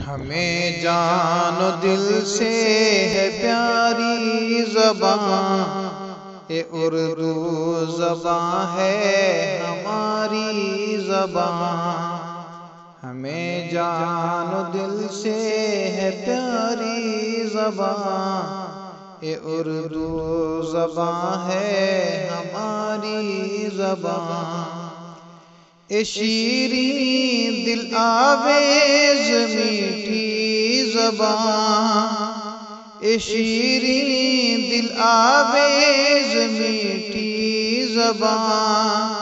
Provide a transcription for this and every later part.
ہمیں جان و دل سے ہے پیاری زبان، یہ اردو زبان ہے ہماری زبان۔ ہمیں جان و دل سے ہے پیاری زبان، یہ اردو زبان ہے ہماری زبان۔ اے شیریں دل آویز میٹھی زبان، اے شیریں دل آویز میٹھی زبان،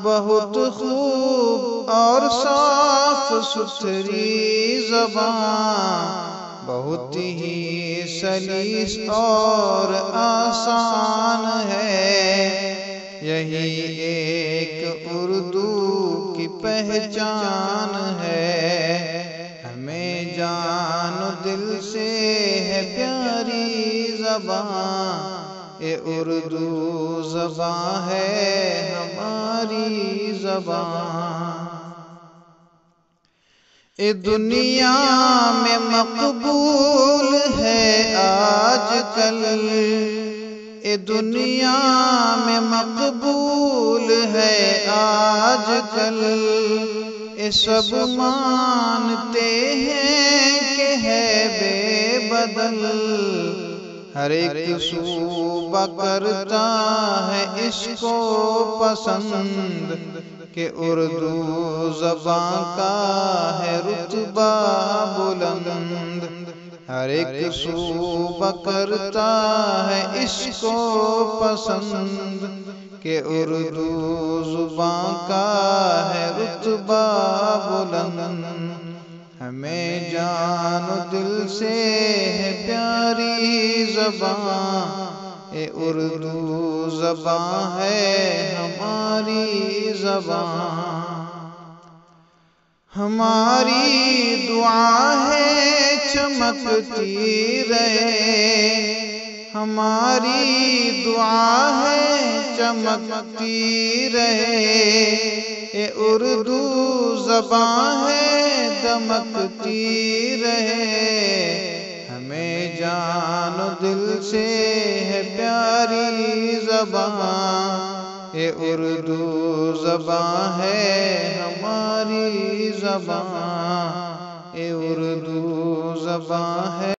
بہت خوب اور صاف ستھری زبان، بہت ہی سلیس اور آسان ہے۔ یہی ایک اردو کی پہچان ہے۔ ہمیں جان و دل سے ہے پیاری زبان، یہ اردو زبان ہے ہماری زبان۔ اے دنیا میں مقبول ہے آج کل، اے دنیا میں مقبول ہے آج کل، اے سب مانتے ہیں کہ ہے بے بدل، ہر ایک صوبہ کرتا ہے اس کو پسند، کہ اردو زبان کا ہے رتبہ بلند۔ ہر ایک صوبہ کرتا ہے اس کو پسند، کہ اردو زبان کا ہے رتبہ بلند۔ ہمیں جان و دل سے ہے پیاری زبان، یہ اردو زبان ہے ہماری زبان۔ ہماری دعا ہے چمکتی رہے، ہماری دعا ہے چمکتی رہے، یہ اردو زبان ہے دمکتی رہے۔ ہمیں جان و دل سے ہے پیاری زبان، یہ اردو زبان ہے ہماری زبان، یہ اردو زبان ہے۔